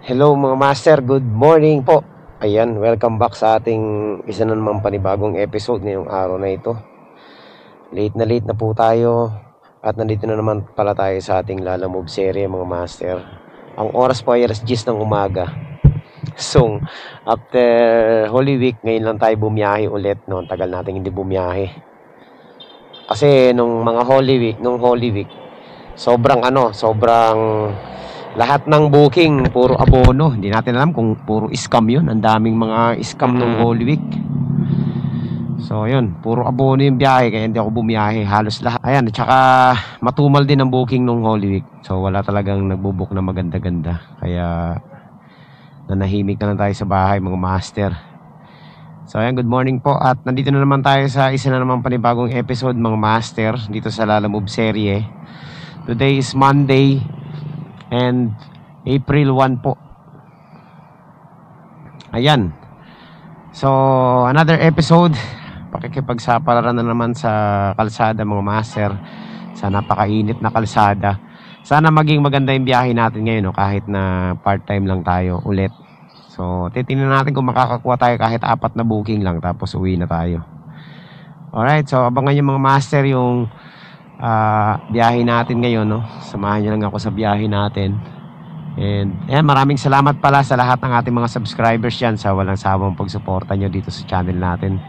Hello mga master, good morning po. Ayan, welcome back sa ating isa na naman panibagong episode ngayong araw na ito. Late na po tayo at nandito na naman pala tayo sa ating Lala Move serye mga master. Ang oras po ay alas 10 ng umaga. So, after Holy Week, ngayon lang tayo bumiyahe ulit. No? Tagal natin hindi bumiyahe. Kasi nung Holy Week, sobrang lahat ng booking puro abono. Hindi natin alam kung puro scam yun. Ang daming mga scam nung Holy Week. So yun, puro abono yung biyahe, kaya hindi ako bumiyahe halos lahat. Ayan, at saka matumal din ang booking nung Holy Week. So wala talagang nagbubook na maganda-ganda. Kaya nanahimik na lang tayo sa bahay mga master. So ayan, good morning po. At nandito na naman tayo sa isa na naman panibagong episode mga master dito sa Lala Move serye. Today is Monday and April 1 po. Ayan. So another episode. Pakikipagsapalaran na naman sa kalsada mga master. Sa napakainit na kalsada. Sana maging maganda yung biyahe natin ngayon, no? Kahit na part-time lang tayo ulit. So titingnan natin kung makakakuha tayo kahit 4 na booking lang, tapos uwi na tayo. Alright, so abangan yung mga master yung biyahe natin ngayon, no? Samahan nyo lang ako sa biyahe natin. And maraming salamat pala sa lahat ng ating mga subscribers dyan sa walang sawang pagsuporta nyo dito sa channel natin.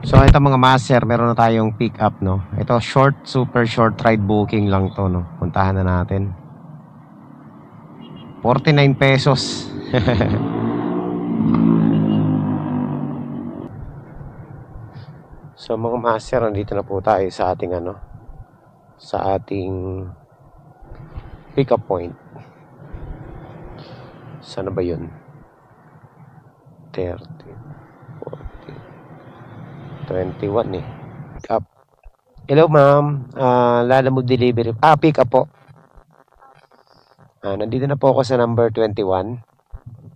So ito mga master, meron na tayong pick up, no? Ito super short ride booking lang to, no? Puntahan na natin. 49 pesos. So mga master, nandito na po tayo sa ating pick up point. Sana ba yun? 30, 40, 21 eh. Pick up. Hello ma'am, Lala Move delivery. Pick up po. Nandito na po ako sa number 21.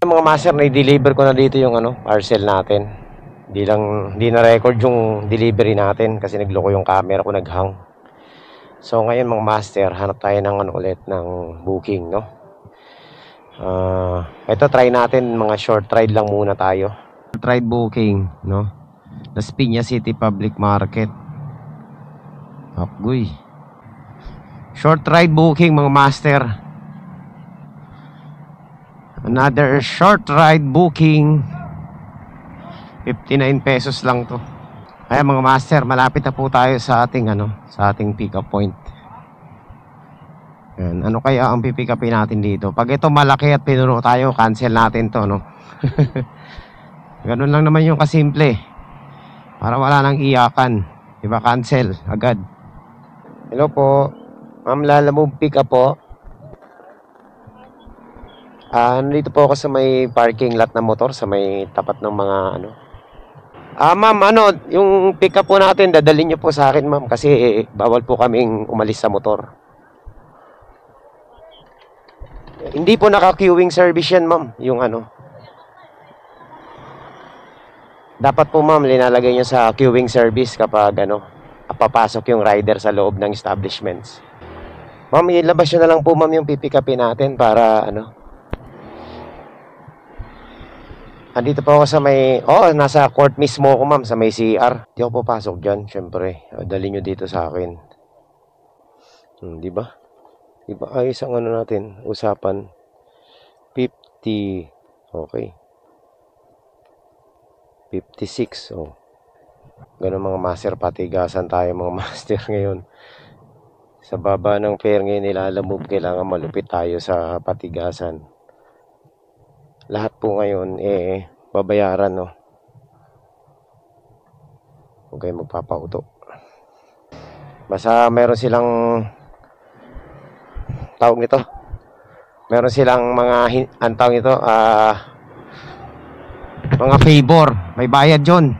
Mga master, na-deliver ko na dito yung parcel natin. Hindi na record yung delivery natin kasi nagloko yung camera ko, naghang. So ngayon mga master, hanap tayo ng ulit ng booking, no? Ito try natin, mga short ride lang muna tayo. Short ride booking, no? Las Piñas City Public Market. Agoy. Short ride booking mga master. Another short ride booking. 59 pesos lang to. Ayan mga master, malapit na po tayo sa ating sa ating pick up point. Ayan, ano kaya ang pipick upin natin dito? Pag ito malaki at pinuno tayo, cancel natin to, no? Ganun lang naman yung kasimple. Para wala nang iyakan. Diba, cancel agad. Hello po, Ma'am Lala Move pick up po. Nandito po ako sa may parking lot na motor, sa may tapat ng mga ma'am, yung pick up po natin, dadalhin nyo po sa akin ma'am, kasi bawal po kaming umalis sa motor. Hindi po naka-queuing service yan ma'am, yung dapat po ma'am, linalagay nyo sa queuing service kapag papasok yung rider sa loob ng establishments. Ma'am, ilabas nyo na lang po ma'am yung pipick upin natin para andito po ako sa may, nasa court mismo ako ma'am, sa may CR. Di ako papasok dyan, syempre. Dali nyo dito sa akin. Di ba? Di ba? Ayos ang natin, usapan. 50, okay. 56, Ganun mga master, patigasan tayo mga master ngayon. Sa baba ng fare ngayon, nilalamove, kailangan malupit tayo sa patigasan. Lahat po ngayon babayaran, no? Huwag kayo magpapauto. Basta meron silang tawag nito. Meron silang mga mga favor. May bayad yun.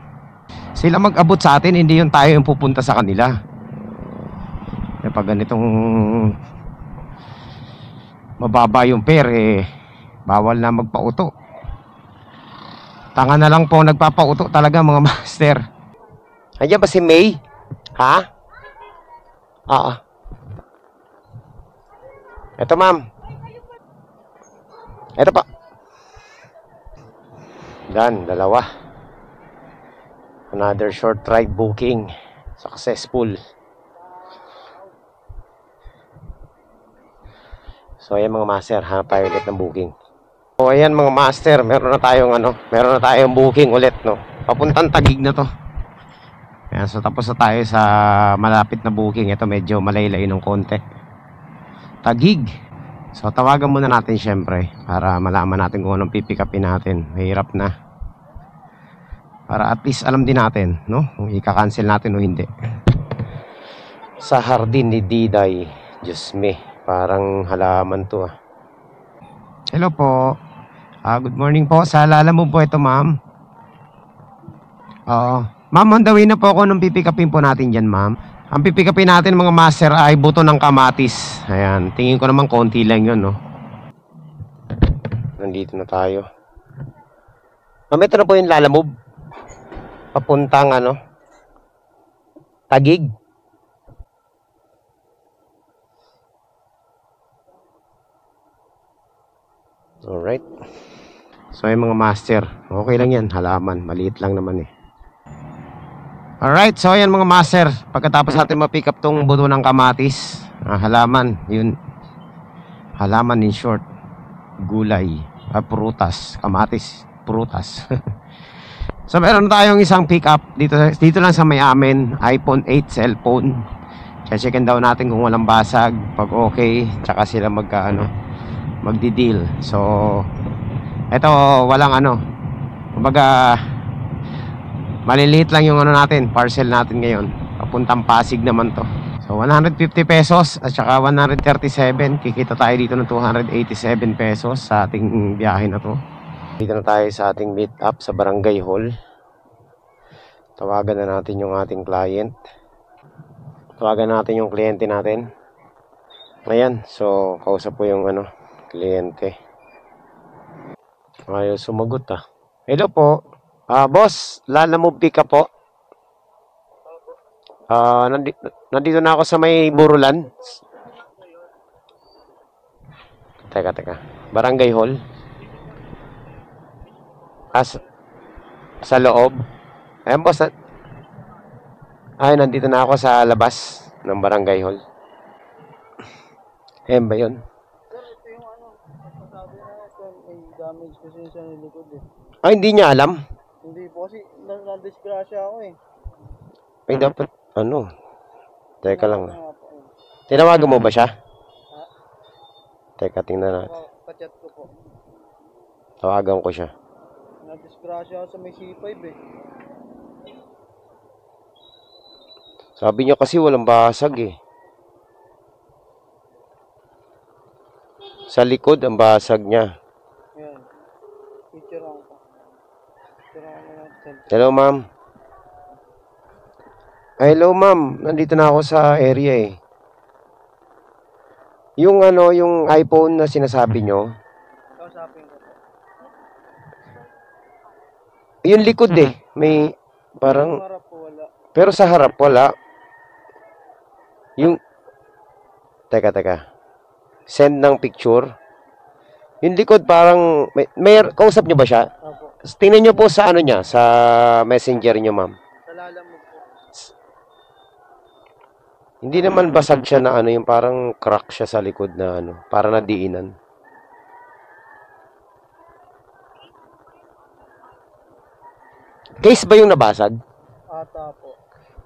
Sila mag-abot sa atin, hindi yun tayo yung pupunta sa kanila. Pag ganitong mababa yung fare, bawal na magpauto. Tanga na lang po nagpapauto talaga mga master. Ayan ba si May? Ha? Ito ma'am. Ito pa. Done, dalawa. Another short ride booking. Successful. So ayan mga master, hanap tayo ulit ng booking. So ayan mga master, meron na tayong booking ulit, no. Papuntang Taguig na to. Ayan, so tapos na tayo sa malapit na booking. Ito medyo malaylay ng konti. Taguig. So tawagan muna natin syempre para malaman natin kung anong pipick upin natin. Mahirap na. Para at least alam din natin, no, kung i-cancel natin o hindi. Sa hardin ni Diday. Diyos me, parang halaman to ah. Hello po. Good morning po. Sa Lalamove po ito, ma'am. Oo. Ma'am, on the way na po ako nung pipick upin po natin dyan, ma'am. Ang pipick upin natin mga master ay buto ng kamatis. Ayan, tingin ko naman konti lang yun, no. Nandito na tayo. Ma'am, ito na po yung Lalamove. Papuntang Taguig. Alright. So yung mga master, okay lang yan, halaman, maliit lang naman eh. Alright, so ayan mga master, pagkatapos natin ma-pick up tong buto ng kamatis, halaman, yun. Halaman in short, gulay, prutas, kamatis, prutas. So meron tayong isang pick up dito lang sa may amin, iPhone 8 cellphone. Checkin daw natin kung walang basag, pag okay, tsaka sila magdi-deal. So eto walang kumbaga maliliit lang yung natin, parcel natin ngayon. Papuntang Pasig naman to. So 150 pesos at saka 137. Kikita tayo dito ng 287 pesos sa ating biyahe na to. Dito na tayo sa ating meet up sa Barangay Hall. Tawagan na natin yung ating client. Tawagan natin yung kliyente natin. Ayan, so kausap po yung kliyente. Ayaw sumagot ah. Hello po. Boss, Lalamove pick up po. Nandito na ako sa may Burulan. Teka. Barangay Hall. Sa loob. Ayan boss. Nandito na ako sa labas ng Barangay Hall. Ayan ba yun? Sir, ito yung sabi na may damage kasi sa likod eh. Hindi niya alam. Hindi po kasi na-disgrasya ako eh. Ay, dapat, Teka lang. Tinawagan mo ba siya? Teka, tingnan natin. Pa-chat ko po. Tawagan ko siya. Na-disgrasya ako sa may C5 eh. Sabi niya kasi walang basag eh. Sa likod ang basag niya. Yan. Picture ako pa. Hello, ma'am. Hello, ma'am. Nandito na ako sa area eh. Yung yung iPhone na sinasabi nyo. Kausapin ko po. Yung likod eh. May parang... Sa harap po wala. Pero sa harap wala. Yung... Teka. Send ng picture. Yung likod parang... May kausap nyo ba siya? Opo. Tingnan nyo po sa niya. Sa messenger nyo, ma'am. Sa Lalamove po. Hindi naman basag siya na yung parang crack siya sa likod na para nadiinan. Case ba yung nabasag? Ata po.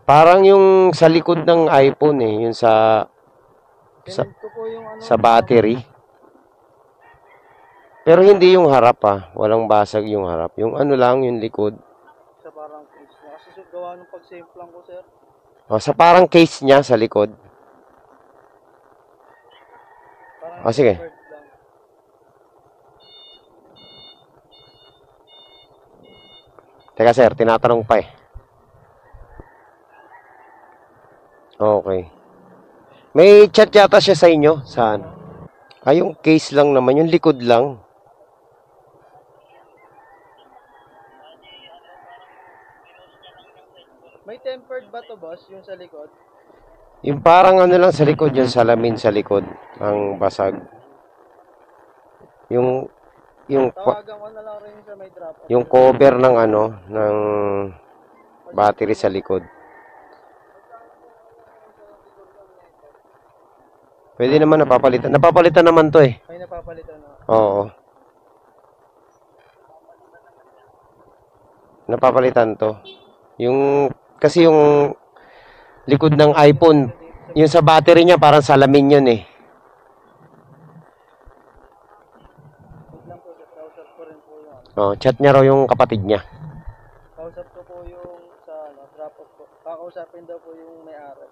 Parang yung sa likod ng iPhone eh, yung sa Tinend ko po yung sa battery. Pero hindi yung harap walang basag yung harap. Yung lang yung likod. Sa parang case niya. Kasi gawa ng pag-save lang ko sir. Sa parang case niya sa likod. Parang sige. covered lang. Teka sir, tinatanong pa eh. Okay. May chat yata siya sa inyo? Saan? Yung case lang naman, yung likod lang. May tempered ba to boss, yung sa likod? Yung parang lang sa likod, yung salamin sa likod, ang basag. Yung Tawagan ko na lang rin sa may drop off. yung cover ng ano, ng battery sa likod. Pwede naman napapalitan. Napapalitan naman to eh. May napapalitan na. Oo. Napapalitan to. Kasi yung likod ng iPhone, yung sa battery niya parang salamin yun eh. Wait lang po, kausap ko rin po yun. Oh, chat niya raw yung kapatid niya. Kausap ko po yung sa drop off po. Kakausapin daw po yung may-ari.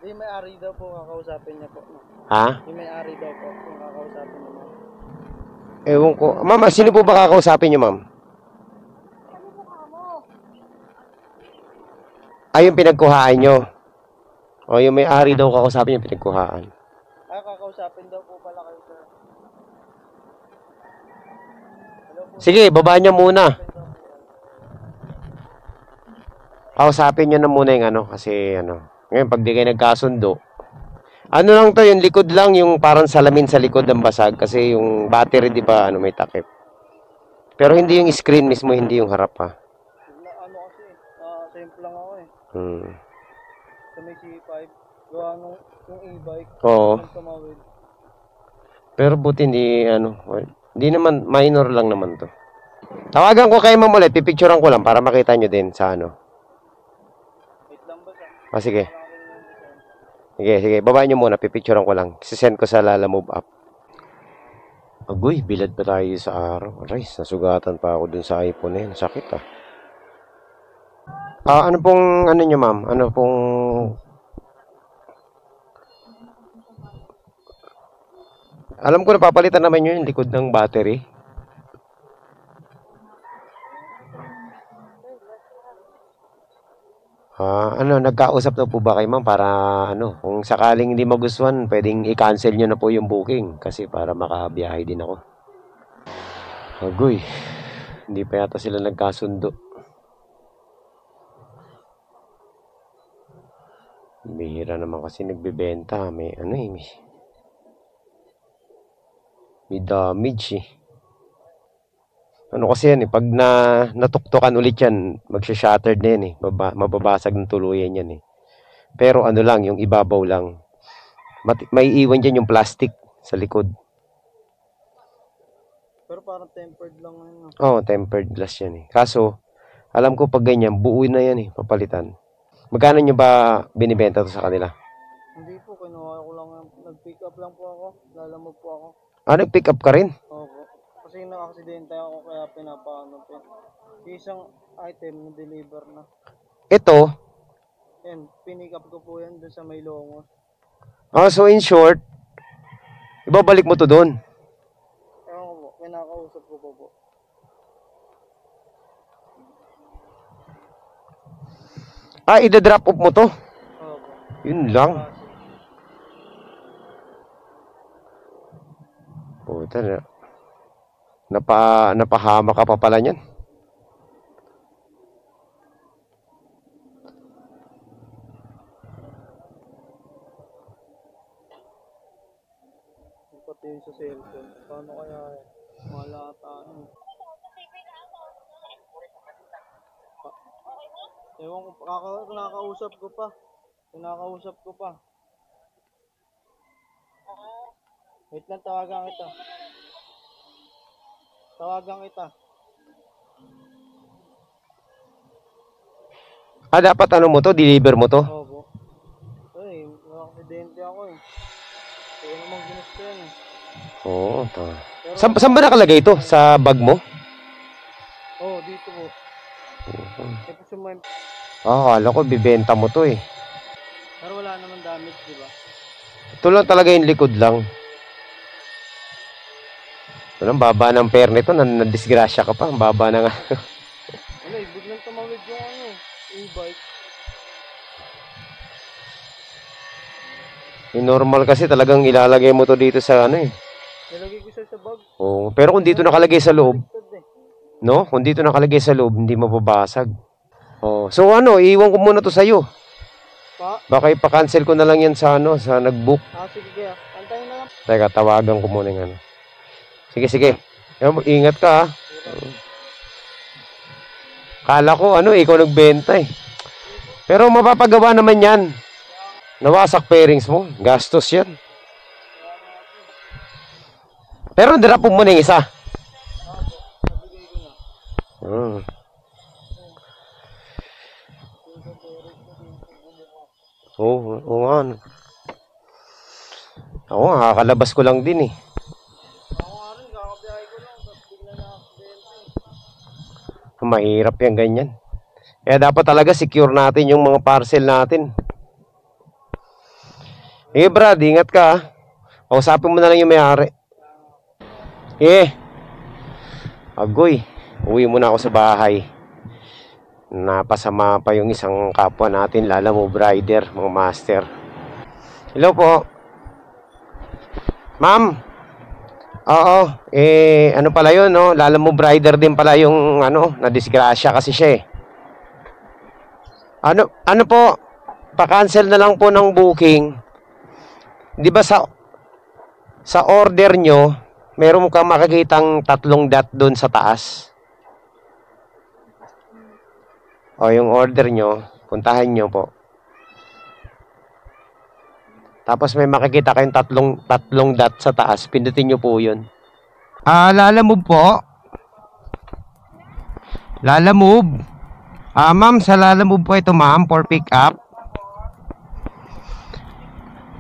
Yung may-ari daw po kakausapin niya po. No? Ha? Yung may-ari daw po yung kakausapin niya. Ma'am. Ewan ko. Ma'am, sino po ba kakausapin niyo, ma'am? Ay, yung pinagkuhaan niyo. O, yung may-ari daw kakausapin yung pinagkuhaan. Kakausapin daw po pala kayo, sir. Hello po. Sige, baba niyo muna. Kausapin niyo na muna yung ano, kasi ano. Ngayon, pag di kayo nagkasundo, ano lang to, yung likod lang, yung parang salamin sa likod ng basag, kasi yung battery, di ba, ano, may takip. Pero hindi yung screen mismo, hindi yung harap, ha. Ano kasi, simple lang ako eh. Hmm. Sa may C5, gawa nung yung e-bike, Oo. yung tumawid. Pero buti hindi, ano, hindi naman, minor lang naman to. Tawagan ko kayo, ma'am, ulit, pipicturean ko lang para makita nyo din sa ano. Wait lang ba sa? Sige. Sige, baba nyo muna, pipicturean ko lang. Sisend ko sa Lala Move app. Agoy, bilad pa tayo sa araw. Aray, nasugatan pa ako dun sa iPhone na yun. Sakit ah. Ano pong, ano nyo ma'am? Ano pong... Alam ko napapalitan naman nyo yung likod ng battery. Nagkausap na po ba kayo ma'am para ano, kung sakaling hindi magustuhan, pwedeng i-cancel nyo na po yung booking kasi para makabiyahe din ako. Agoy, hindi pa yata sila nagkasundo. Bihira naman kasi nagbebenta, may ano eh, may damage eh. Ano kasi yan eh, pag natuktukan ulit yan, magsha-shattered na yan eh. Mababasag ng tuluyan yan eh. Pero ano lang, yung ibabaw lang. May iwan dyan yung plastic sa likod. Pero parang tempered lang ngayon. Oo, tempered glass yan eh. Kaso, alam ko pag ganyan, buo na yan eh, papalitan. Magkano nyo ba binibenta to sa kanila? Hindi po, kinuha ko lang. Nag-pick up lang po ako. Lalamog po ako. Nag-pick up ka rin? Opo. Kasi na-aksidente ako kaya pinapaano po. Isang item na deliver na. Ito? Yan, pinick up ko po yan dun sa may Longos. So in short, ibabalik mo to doon? Ewan ko po, kinakausap ko po. Ida-drop off mo to? Opo. Yun lang. Puta na. Napahama ka pa pala niyan. Pati yun sa cellphone. Paano kaya malata yun? Ewan ko, kinakausap ko pa. Wait lang, tawagan kita. Dapat ano mo to? Deliver mo to? Opo. Ay, aksidente ako eh. Kaya namang ginusto yan eh. Oo, to. Saan ba nakalagay ito? Sa bag mo? Oo, dito po. Ito sumayin. Akala ko bibenta mo to eh. Pero wala naman damage, di ba? Ito lang talaga yung likod lang. Walang baba ng pair nito, nadisgrasya ka pa. Ang baba na nga. Ano, biglang tumawid yung ano, e-bike. Yung normal kasi talagang ilalagay mo to dito sa ano eh. Nilagay ko siya sa bag. Oo, pero kung dito nakalagay sa loob, Baliktad eh. no? Kung dito nakalagay sa loob, hindi mababasag. Oh, so ano, iiwan ko muna to sa'yo. Pa? Baka ipa-cancel ko na lang yan sa ano, sa nag-book. Sige kaya. Antayin na lang. Teka, tawagan ko muna yung ano. Sige, sige. Ingat ka, ha. Kala ko, ano, ikaw nagbenta eh. Pero mapapagawa naman yan. Nawasak pairings mo. Gastos yan. Pero drop mo muna yung isa. Oo nga. Ano. Ako nga, kakalabas ko lang din eh. Ako nga rin, kakabiyahe ko lang. Tapos bigla na aksidente. Mahirap yan ganyan. Kaya dapat talaga secure natin yung mga parcel natin. Eh Brad, ingat ka ha. Kausapin mo na lang yung may-ari. Agoy, uwi muna ako sa bahay. Napasama pa yung isang kapwa natin, Lala Move Rider, mga master. Hello po. Ma'am. Oo, ano pala yun, no? Lala Move Rider din pala yung, nadisgrasya kasi siya eh. Ano po, pa-cancel na lang po ng booking. Di ba sa order nyo, meron kang makikitang 3 dot doon sa taas. O, yung order nyo, puntahan nyo po. Tapos may makikita kayong 3 dot sa taas. Pindutin nyo po yun. Lala Move po. Lala Move. Ma'am, sa Lala Move po ito, ma'am, for pick up.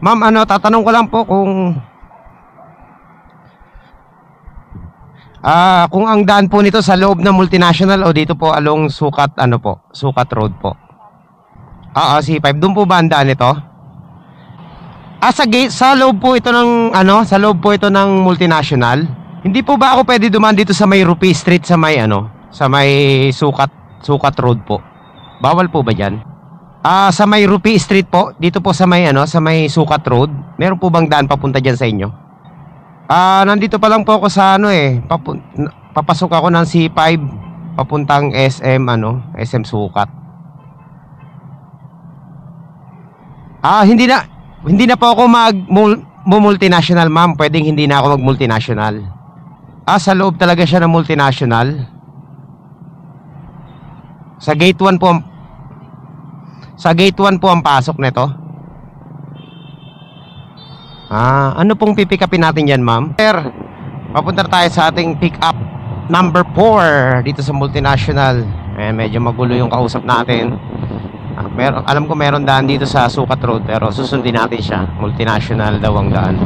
Ma'am, tatanong ko lang po kung ang daan po nito sa loob ng multinational o dito po along Sukat, Sukat Road po. C5, doon po ba ang daan nito? Sa loob po ito ng, sa loob po ito ng multinational. Hindi po ba ako pwede dumaan dito sa may Rupi Street sa may, sa may Sukat Road po? Bawal po ba dyan? Sa may Rupi Street po, dito po sa may sa may Sukat Road. Meron po bang daan papunta diyan sa inyo? Nandito pa lang po ako sa papasok ako ng C5 papuntang SM SM Sukat. Hindi na po ako multinational, ma'am. Pwedeng hindi na ako mag-multinational. Sa loob talaga siya ng multinational. Sa gate 1 po ang pasok nito. Ano pong pipick upin natin dyan, ma'am? Sir, papunta tayo sa ating pick up number 4 dito sa multinational. Medyo magulo yung kausap natin. Alam ko meron daan dito sa Sukat Road, pero susundin natin siya. Multinational daw ang daan.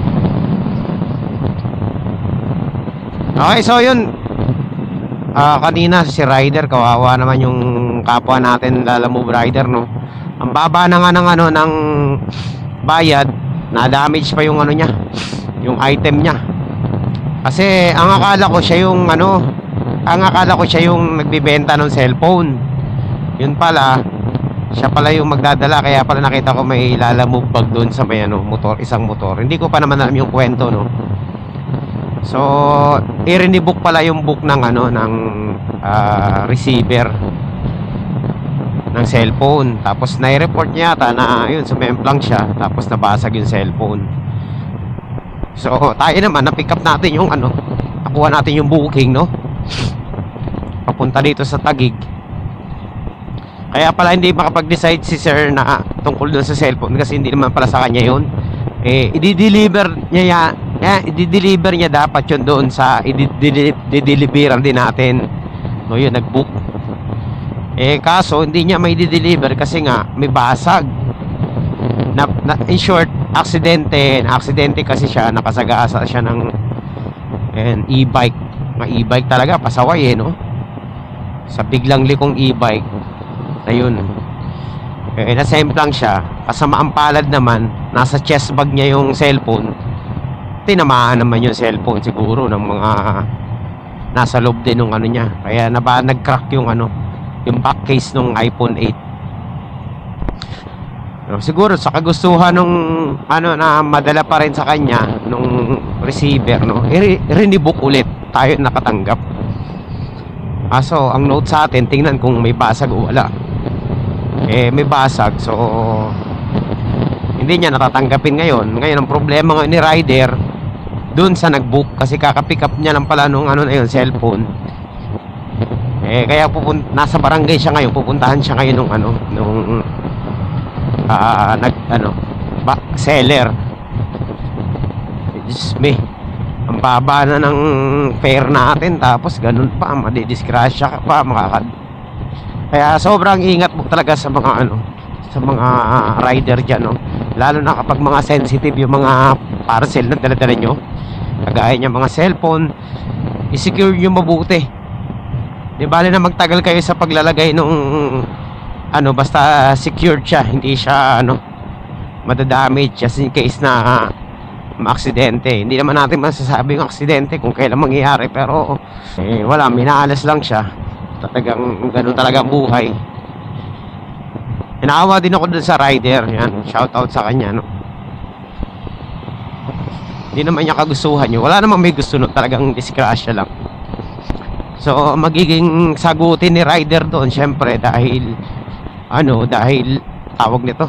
Okay, so yun. Kanina si Rider, kawawa naman yung kapwa natin, Lala Move Rider, no? Ang baba na nga ng bayad, na-damage pa yung niya, yung item niya. Kasi ang akala ko siya yung nagbibenta ng cellphone. Yun pala, siya pala yung magdadala. Kaya pala nakita ko may Lala Move bag doon sa may isang motor. Hindi ko pa naman alam yung kwento, no? So, i-rebook pala yung book ng receiver ng cellphone. Tapos nai-report niya yata na yun, sumemplang siya. Tapos nabasag yung cellphone. So, tayo naman, na-pick up natin yung nakuha natin yung booking, no? Papunta dito sa Taguig. Kaya pala hindi makapag-decide si sir na tungkol dun sa cellphone, kasi hindi naman pala sa kanya yun. I-deliver niya dapat yun doon sa i-deliveran din natin. No, yun, nag-book. Kaso hindi niya may i-deliver kasi nga may basag. In short, aksidente kasi siya, nakasagasa siya ng e-bike. E-bike talaga, pasaway no? Sa biglang likong e-bike. Ayun. Nasemplang siya. Kasamaang palad naman, nasa chest bag niya yung cellphone. Tinamaan naman yung cellphone siguro ng mga nasa loob din ng niya. Kaya nag-crack yung back case ng iPhone 8. Siguro sa kagustuhan nung na madala pa rin sa kanya nung receiver, no, i-rebook ulit, tayo nakatanggap. So ang note sa atin, tingnan kung may basag o wala. may basag. So hindi niya natatanggapin ngayon. Ngayon ang problema ngayon ni rider dun sa nag-book, kasi kaka-pick up niya lang pala nung ano na yun, cellphone. Kaya nasa barangay siya ngayon, pupuntahan siya ngayon nung ano, nung seller. Diyos me, ang baba na ng fare natin, tapos ganun pa, madidisgrasya ka pa, kaya sobrang ingat mo talaga sa mga ano, sa mga rider dyan, no? Lalo na kapag mga sensitive yung mga parcel na dala-dala nyo, kagaya niya mga cellphone, i-secure nyo mabuti. Di bali na magtagal kayo sa paglalagay nung ano, basta secured siya, hindi siya ano, madadamage just in case na maaksidente. Hindi naman natin masasabi yung aksidente kung kailan mangyayari, pero wala, minaalas lang siya. Talagang ganun talaga ang buhay. Inaawa din ako dun sa rider. Yan, shout out sa kanya, no? Hindi naman niya kagustuhan yun. Wala namang may gusto, no? Talagang disgrasya lang. So magiging sagutin ni rider doon, syempre, dahil ano, dahil tawag nito,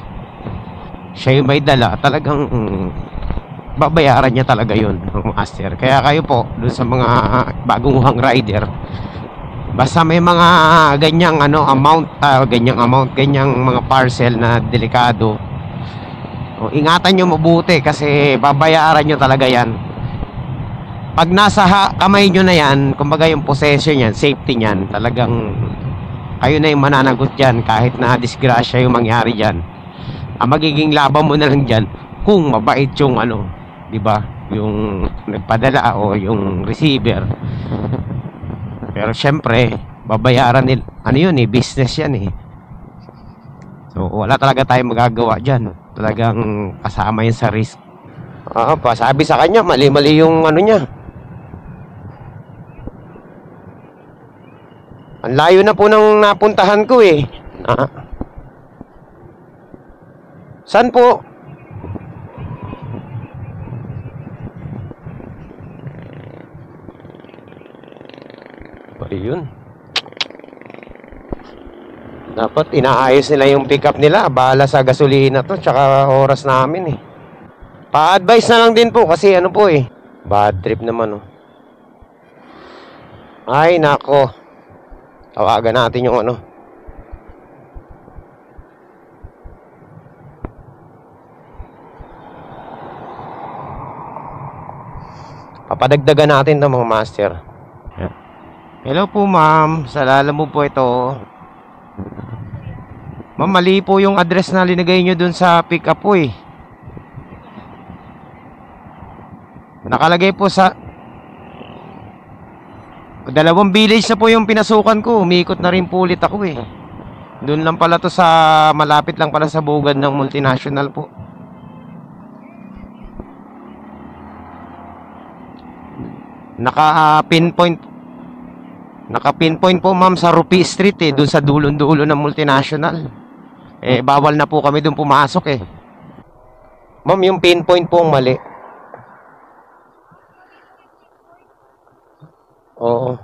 siya yung may dala, talagang babayaran niya talaga yun ang master. Kaya kayo po doon sa mga baguhang rider, basta may mga ganyang ano ganyang mga parcel na delikado, ingatan nyo mabuti, kasi babayaran nyo talaga yan. Pag nasa kamay nyo na yan, kumbaga yung possession yan, safety nyan, talagang kayo na yung mananagot dyan kahit na disgrasya yung mangyari dyan. Ang magiging laban mo na lang dyan kung mabait yung ano, di ba, yung nagpadala o yung receiver. Pero syempre babayaran nila, ano yun business yan So wala talaga tayong magagawa dyan. Talagang kasama yun sa risk. Pasabi sa kanya, mali-mali yung ano niya. Ang layo na po ng napuntahan ko Saan po? Ayun. Dapat inaayos nila yung pickup nila. Bahala sa gasolina to, tsaka oras namin Pa-advise na lang din po, kasi ano po bad trip naman Ay nako, tawagan natin yung ano. Papadagdagan natin to mga master. Hello po ma'am, sa lala mo po ito. Ma'am, mali po yung address na linagay nyo dun sa pick up po Nakalagay po sa dalawang village na po yung pinasukan ko. Umiikot na rin po ulit ako Dun lang pala to, sa malapit lang pala sa bugad ng multinational po. Naka-pinpoint po ma'am sa Rupi Street dun sa dulon-dulo ng multinational. Bawal na po kami dun pumasok Ma'am, yung pinpoint po ang mali. Oo.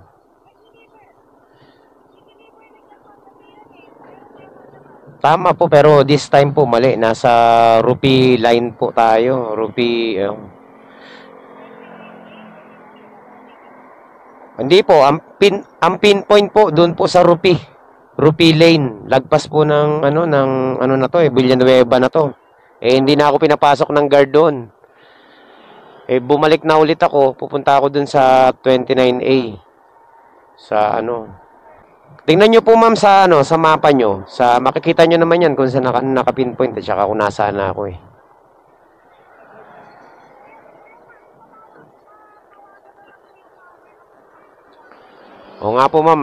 Tama po, pero this time po mali. Nasa Rupi line po tayo. Rupi Hindi po, ang pinpoint po doon po sa Rupi Lane. Lagpas po ng ano na to Villanueva na to. Hindi na ako pinapasok ng guard doon. Bumalik na ulit ako, pupunta ako doon sa 29A. Sa ano. Tingnan niyo po ma'am sa ano, sa mapa niyo. Sa makikita niyo naman 'yan kung saan naka-pinpoint at saka kung nasaan na ako Oo nga po ma'am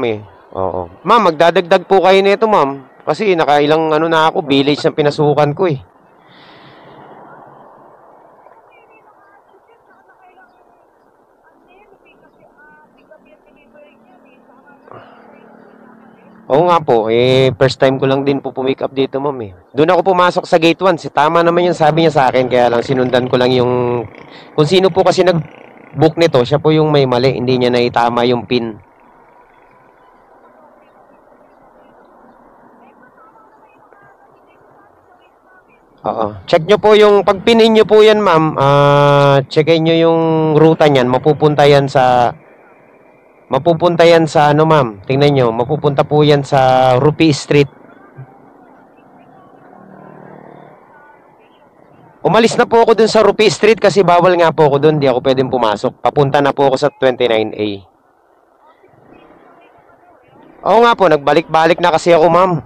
Oo. Ma'am, magdadagdag po kayo nito ma'am. Kasi nakailang ano na ako, village na pinasukan ko Oo nga po, first time ko lang din po pumick up dito ma'am Doon ako pumasok sa gate 1. Tama naman yung sabi niya sa akin, kaya lang sinundan ko lang yung kung sino po kasi nag-book nito, siya po yung may mali, hindi niya naitama yung pin. Oo. Check nyo po yung, pag pinin nyo po yan, ma'am, checkin nyo yung ruta niyan. Mapupunta yan sa ano, ma'am. Tingnan nyo, mapupunta po yan sa Rupi Street. Umalis na po ako dun sa Rupi Street kasi bawal nga po ako dun. Di ako pwedeng pumasok. Papunta na po ako sa 29A. Oo nga po, nagbalik-balik na kasi ako, ma'am.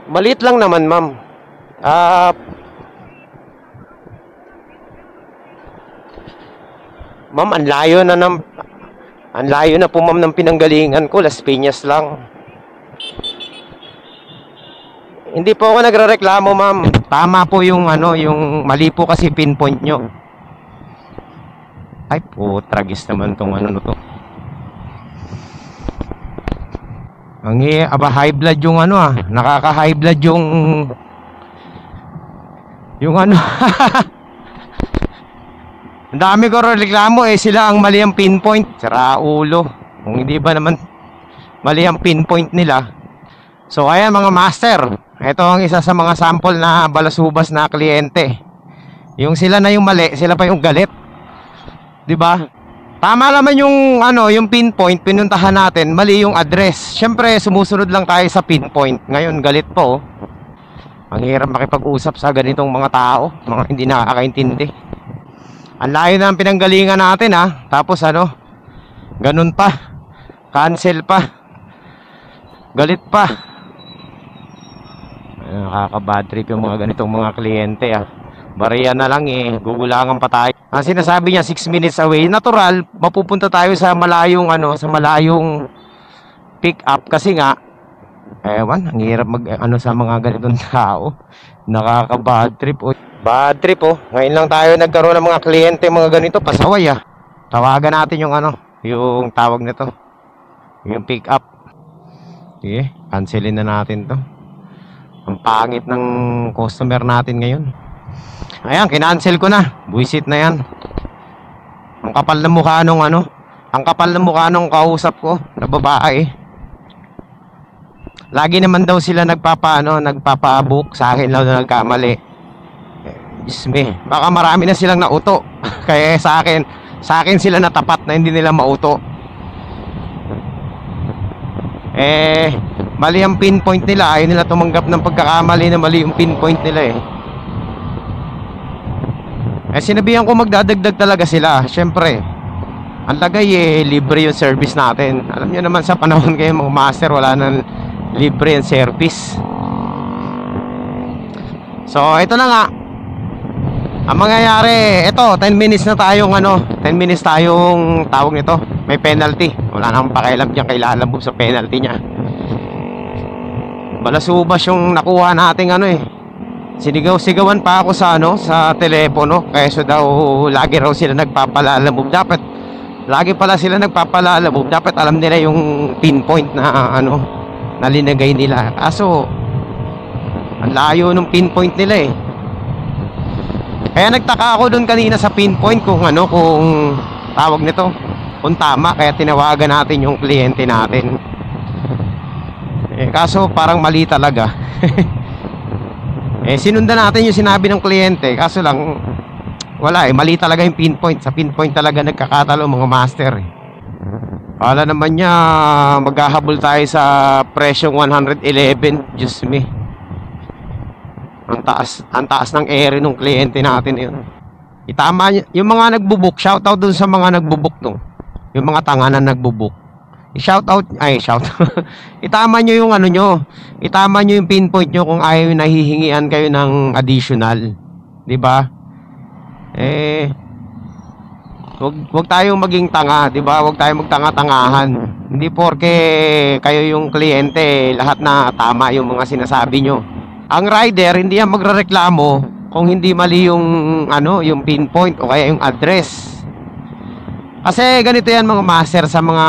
Maliit lang naman, ma'am. Ma'am, ang layo na po, ma'am, ng pinanggalingan ko. Las Piñas lang. Hindi po ako nagrereklamo, ma'am. Tama po yung yung mali po kasi pinpoint nyo. Ay po, tragis naman tong to. High blood yung nakaka-high blood yung Ang dami ko reklamo sila ang mali ang pinpoint. Sira ulo. Kung hindi ba naman mali ang pinpoint nila. So ayan mga master, ito ang isa sa mga sample na balasubas na kliyente. Yung sila na yung mali, sila pa yung galit. 'Di ba? Tama naman yung yung pinpoint, pinuntahan natin, mali yung address. Syempre, sumusunod lang tayo sa pinpoint. Ngayon, galit po. Ang hirap makipag-usap sa ganitong mga tao, mga hindi nakakaintindi. Ang layo na ang pinanggalingan natin, Tapos ganun pa. Cancel pa. Galit pa. Nakaka-bad trip yung mga ganitong mga kliyente, Bariya na lang gugulangan pa tayo. Ang sinasabi niya 6 minutes away. Natural, mapupunta tayo sa malayong pick up kasi nga ang hirap sa mga ganitong tao. Nakaka-bad trip. Bad trip Ngayon lang tayo nagkaroon ng mga kliyente mga ganito, pasaway Tawagan natin yung yung tawag nito. Yung pick up. Sige, cancelin na natin 'to. Ang pangit ng customer natin ngayon. Ayan, kinancel ko na. Buisit na yan. Ang kapal na mukha ang kapal na mukha nung kausap ko na babae. Lagi naman daw sila nagpapa-book sa akin lang na nagkamali. Diyos me, baka marami na silang nauto. Kaya sa akin sila natapat na hindi nila mauto. Mali ang pinpoint nila. Ayaw nila tumanggap ng pagkakamali na mali yung pinpoint nila sinabihan ko magdadagdag talaga sila. Syempre, ang lagay libre yung service natin. Alam niyo naman sa panahon kayo mga master, wala nang libre yung service. So, ito na nga. Ang mangyayari, ito, 10 minutes na tayong 10 minutes tayong tawag nito. May penalty. Wala nang pakialam diyan kay Lalabog sa penalty niya. Balasubas yung nakuha nating Sinigaw-sigawan pa ako sa telepono. Kaya daw lagi raw sila nagpapalalamove. Dapat lagi pala sila nagpapalalamove. Dapat alam nila yung pinpoint na na linagay nila. Kaso ang layo ng pinpoint nila Kaya nagtaka ako doon kanina sa pinpoint kung kung tawag nito, kung tama. Kaya tinawagan natin yung kliyente natin. Kaso parang mali talaga. Sinundan natin yung sinabi ng kliyente. Kaso lang wala mali talaga yung pinpoint. Sa pinpoint talaga nagkakatalo mga master Wala naman niya maghahabol tayo sa presyong 111. Diyos me, ang taas ng ere ng kliyente natin yun. Itama niyo yung mga nagbo-book. Shoutout dun sa mga nagbo-book yung mga tanga na nagbo-book. I-shoutout itama nyo yung itama nyo yung pinpoint nyo kung ayaw nahihingian kayo ng additional, di ba? Wag tayong maging tanga, di ba? Wag tayong magtanga-tangahan. Hindi porke kayo yung kliyente lahat na tama yung mga sinasabi nyo. Ang rider hindi yan magrereklamo kung hindi mali yung yung pinpoint o kaya yung address. Kasi ganito yan mga master, sa mga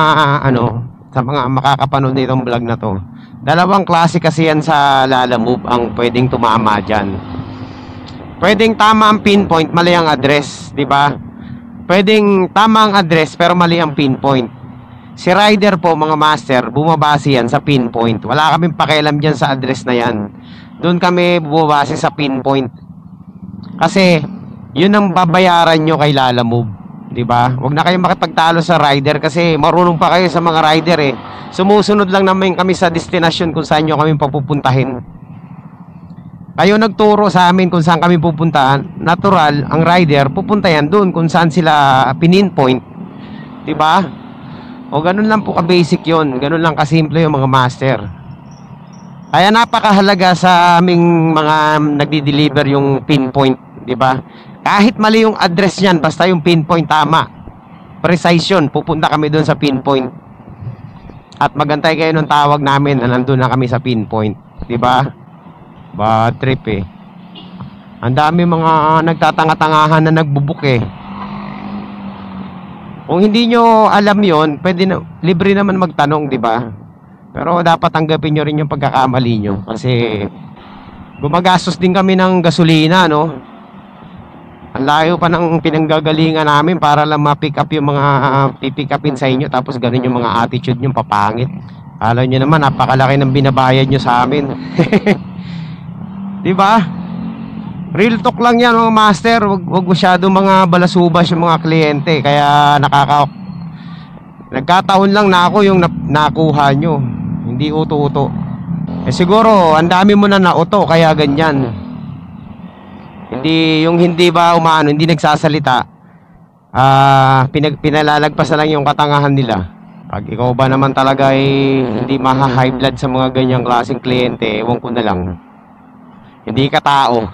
sa mga makakapanood nitong vlog na to. Dalawang klase kasi yan sa Lalamove ang pwedeng tumama dyan. Pwedeng tama ang pinpoint, mali ang address, di ba? Pwedeng tama ang address pero mali ang pinpoint. Si rider po mga master, bumabase yan sa pinpoint. Wala kaming pakialam dyan sa address na yan. Doon kami bumabase sa pinpoint. Kasi yun ang babayaran nyo kay Lalamove, 'di ba? Huwag na kayong makipagtalo sa rider kasi marunong pa kayo sa mga rider eh. Sumusunod lang naman kami sa destinasyon kung saan nyo kami papupuntahin. Kayo nagturo sa amin kung saan kami pupuntahan. Natural, ang rider pupunta yan doon kung saan sila pininpoint. 'Di ba? O ganun lang po ka-basic 'yon. Ganun lang kasimple yung mga master. Kaya napakahalaga sa aming mga nagdi-deliver yung pinpoint, 'di ba? Kahit mali yung address niyan, basta yung pinpoint tama. Precise yun, pupunta kami doon sa pinpoint. At magantay kayo ng tawag namin na nandun na kami sa pinpoint, 'di ba? Bad trip eh. Ang dami mga nagtatanga-tangahan na nagbubuk eh. Kung hindi nyo alam yon, pwede na, libre naman magtanong, 'di ba? Pero dapat tanggapin nyo rin yung pagkakamali nyo. Kasi gumagastos din kami ng gasolina, no? Ang layo pa ng pinanggagalingan namin para lang ma-pick up yung mga pipick upin sa inyo. Tapos ganun yung mga attitude nyo, papangit. Alam nyo naman, napakalaki ng binabayad nyo sa amin. Diba? Real talk lang yan mga master. Wag masyado mga balasubas yung mga kliyente. Kaya nagkataon lang na ako yung nakuha nyo. Hindi uto-uto. Eh siguro, ang dami mo na nauto, kaya ganyan. Hindi ba umano, hindi nagsasalita. Pinalalagpasan lang yung katangahan nila. Pag ikaw ba naman talaga ay hindi maha-high blood sa mga ganyang klaseng kliyente, ewan ko na lang. Hindi ka tao.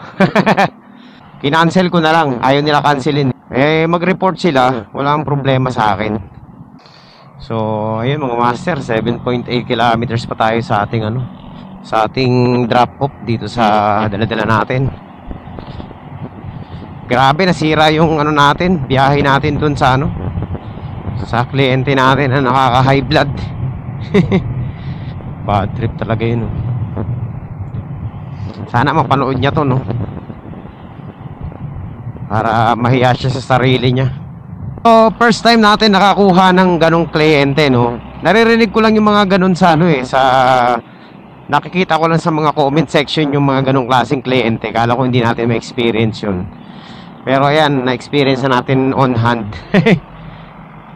Kinancel ko na lang. Ayaw nila cancelin. Eh mag-report sila, walang problema sa akin. So, ayun mga master, 7.8 kilometers pa tayo sa ating sa ating drop off dito sa dala-dala natin. Grabe, nasira yung natin, biyahe natin dun sa sa kliyente natin na nakaka-high blood. Bad trip talaga yun. Sana mapanood niya to, no? Para mahiya siya sa sarili niya. So, first time natin nakakuha ng ganong kliyente, no? Naririnig ko lang yung mga ganon sa nakikita ko lang sa mga comment section yung mga ganong klaseng kliyente. Kala ko hindi natin ma-experience yun. Pero ayan, na-experience na natin on hand.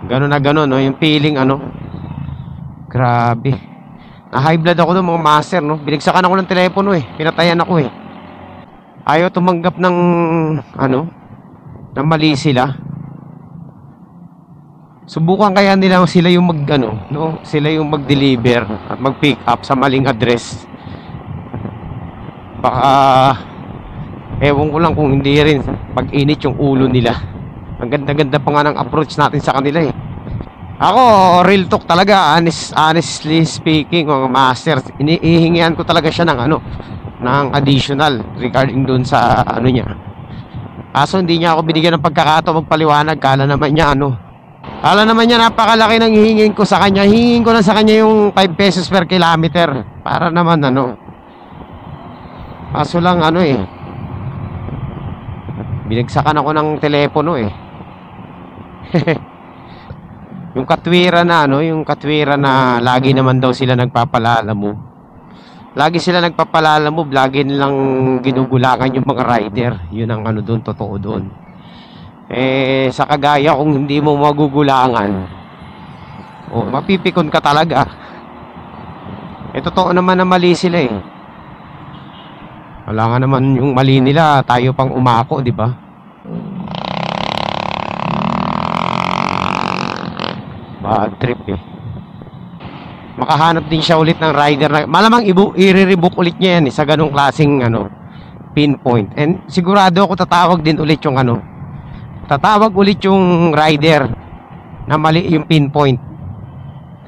Ganon na ganon, no? Yung feeling, grabe. Na-high blood ako doon mga master, no? Binigsakan ako ng telepono eh. Pinatayan ako eh. Ayaw tumanggap ng ng mali sila. Subukan kaya nila sila yung sila yung mag-deliver at mag-pick up sa maling address. Baka ewan ko lang kung hindi rin pag-init yung ulo nila. Ang ganda-ganda pa nga ng approach natin sa kanila eh. Ako, real talk talaga, honestly speaking, mga master, inihingihan ko talaga siya ng ng additional regarding dun sa niya. Kaso hindi niya ako binigyan ng pagkakataon magpaliwanag. Kala naman niya napakalaki ng hihingin ko sa kanya. Hihingin ko lang sa kanya yung 5 pesos per kilometer. Para naman kaso lang binagsakan ako ng telepono eh. Yung katwira na lagi naman daw sila nagpapalalamove. Lagi sila nagpapalalamove, lagi nilang ginugulangan yung mga rider. Yun ang doon, totoo doon. Eh, sa kagaya kung hindi mo magugulangan, mapipikon ka talaga. Eh, totoo naman na mali sila eh. Wala nga naman yung mali nila, tayo pang umako, di ba? Bad trip eh. Makahanap din siya ulit ng rider na malamang i-rebook ulit niya yan sa ganong klaseng pinpoint. And sigurado ako tatawag din ulit yung tatawag ulit yung rider na mali yung pinpoint.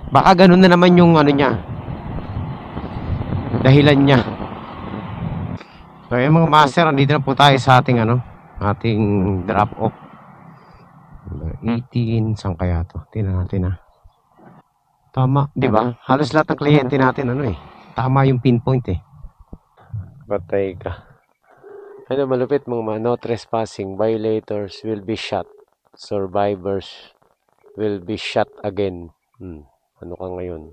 Baka ganun na naman yung niya, dahilan niya. So yung mga master, andito na po tayo sa ating ating drop off. 18, saan kaya to? Tingnan natin Tama, di ba? Halos lahat ng kliyente natin tama yung pinpoint eh. Patay ka. Malupit mga no trespassing. Violators will be shot. Survivors will be shot again. Ano ka ngayon?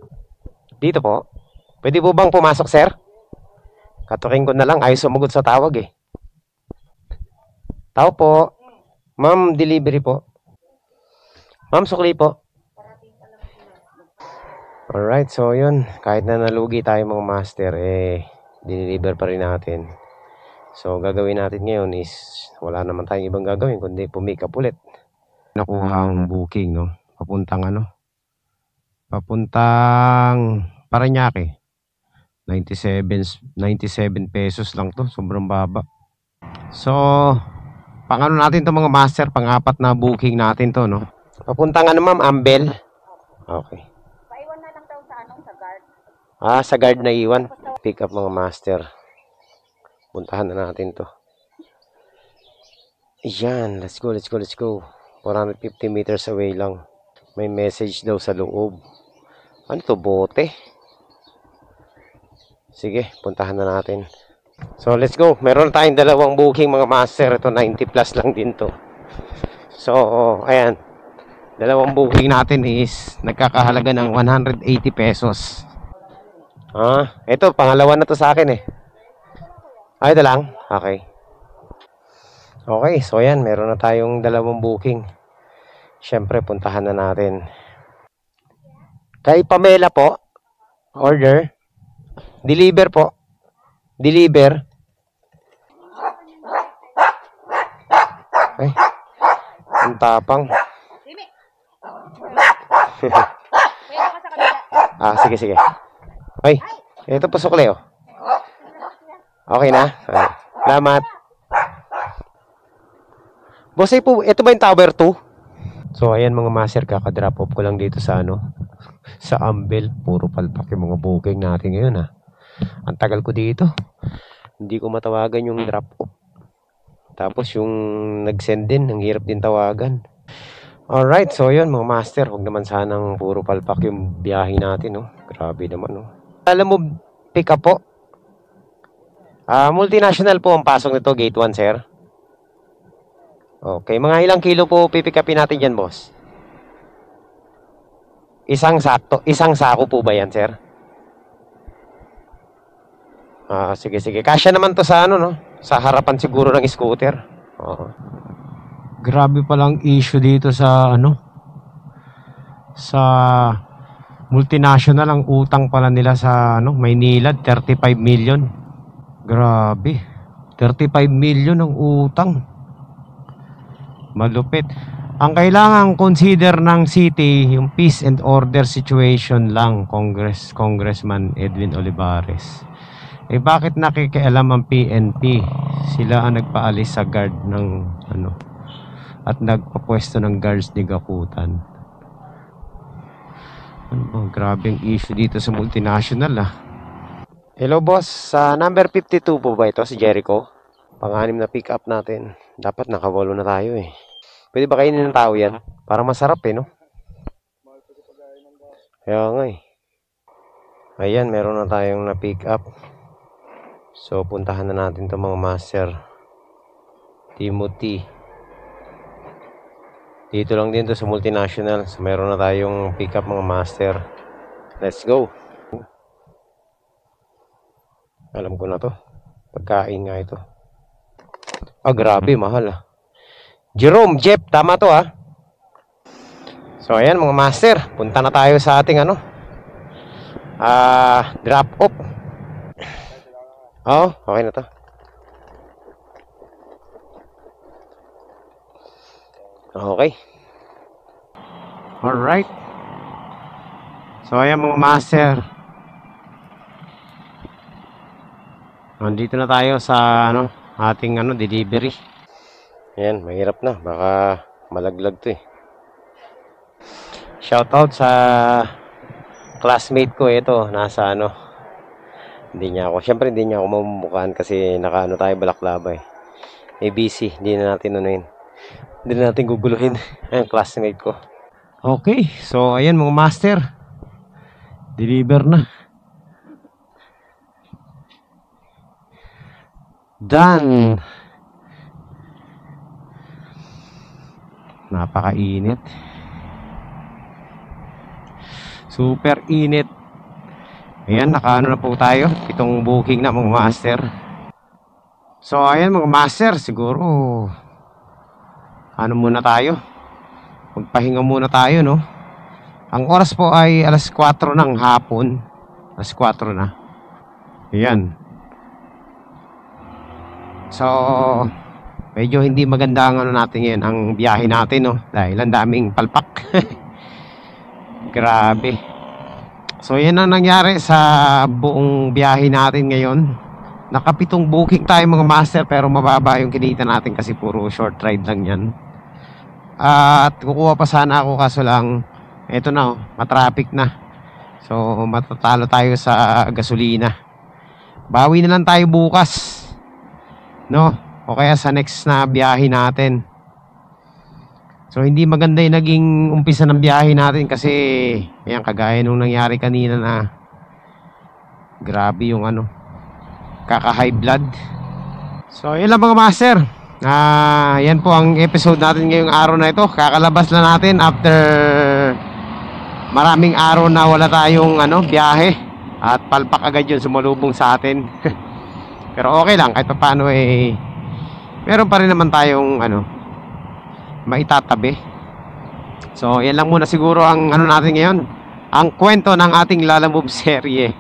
Dito po? Pwede po bang pumasok, sir? Katuking ko na lang. Ayaw sumagot sa tawag eh. Tao po. Ma'am, delivery po. Ma'am, sukli po. Alright, so yun. Kahit na nalugi tayo mga master, diniliver pa rin natin. So, gagawin natin ngayon is wala naman tayong ibang gagawin kundi pumick up ulit. Nakuha ang booking, no? Papuntang Parañaque. 97 pesos lang to. Sobrang baba. So, pang-ano natin to mga master, pang-apat na booking natin to, no? Papuntang ano ma'am, Ambel. Okay. Paiwan na lang daw sa sa guard. Sa guard na iwan. Pick up mga master. Puntahan na natin to. Ayan, let's go. 450 meters away lang. May message daw sa loob. Ano to, bote? Sige, puntahan na natin. So, let's go. Meron tayong dalawang booking mga master. Ito, 90 plus lang din to. So, ayan. Dalawang booking natin is nagkakahalaga ng 180 pesos. Ito, pangalawa na to sa akin eh. Ito lang? Okay. Okay, so ayan. Meron na tayong dalawang booking. Siyempre, puntahan na natin. Kay Pamela po. Order. Deliver po. Deliver. Ay. Ang tapang. Sige. Ay, ito po sukli oh. Okay na? Salamat. Boss, ito ba yung tower 2? So, ayan mga master, kaka-drop off ko lang dito sa sa Ambel. Puro palpak yung mga booking natin ngayon ha. Ang tagal ko dito. Hindi ko matawagan yung drop off. Tapos yung nag-send din, ang hirap din tawagan. Alright, so yun mga master, huwag naman sanang puro palpak yung biyahe natin, no? Grabe naman, no? Alam mo, pick up po? Multinational po ang pasok nito, gate 1, sir. Okay, mga ilang kilo po pipick upin natin dyan, boss? Isang sako po ba yan, sir? Sige. Kasya naman to sa no? Sa harapan siguro ng scooter. Grabe palang issue dito sa sa multinational. Ang utang pala nila sa Maynila, 35 million. Grabe. 35 million ang utang. Malupit. Ang kailangan consider ng city, yung peace and order situation lang, Congressman Edwin Olivares. Bakit nakikialam ang PNP? Sila ang nagpaalis sa guard ng at nagpapwesto ng guards ni Gakutan. Grabe ang issue dito sa multinational Hello boss, sa number 52 po ba ito si Jericho? Pang-anim na pick up natin. Dapat nakawalo na tayo eh. Pwede ba kainin ng tao yan? Parang masarap no? Kaya nga Ayan, meron na tayong na pick up. So, puntahan na natin itong mga master. Timothy. Dito lang din to sa multinational. So, meron na tayong pick up mga master. Let's go. Alam ko na to. Pagkain nga ito. Grabe, mahal Jerome, Jeff, tama to So, ayan mga master. Punta na tayo sa ating drop off. Okay na to. Okay. Alright. So, ayan mga master. Nandito na tayo sa ating delivery. Ayan, mahirap na. Baka malaglag to Shoutout sa classmate ko ito. Nasa Siyempre hindi niya ako mamumukhaan kasi nakaano tayo balaklava busy. Hindi na natin guguluhin. Ayan, classmate ko. Okay, so ayan mga master. Deliver na. Done. Napakainit. Super init. Ayan, nakaano na po tayo. Itong booking na mga master. So ayan mga master, siguro ano muna tayo, magpahinga muna tayo, no? Ang oras po ay alas 4 ng hapon. Alas 4 na. Ayan. So medyo hindi maganda ang ano natin ngayon, ang biyahe natin, no? Dahil ang daming palpak. Grabe. So yan ang nangyari sa buong biyahe natin ngayon. Nakapitong booking tayo mga master, pero mababa yung kinita natin kasi puro short ride lang yan. At kukuha pa sana ako, kaso lang eto na, matraffic na. So matatalo tayo sa gasolina. Bawi na lang tayo bukas, no? O kaya sa next na biyahe natin. So hindi maganda yung naging umpisa ng biyahe natin kasi ayan, kagaya nung nangyari kanina na grabe yung ano, kaka-high blood. So yun lang mga master. Yan po ang episode natin ngayong araw na ito. Kakalabas na natin after maraming araw na wala tayong ano, biyahe. At palpak agad yun sumalubong sa atin. Pero okay lang, kahit paano eh meron pa rin naman tayong ano, maitatabi. So yan lang muna siguro ang ano natin ngayon, ang kwento ng ating Lalamove serye.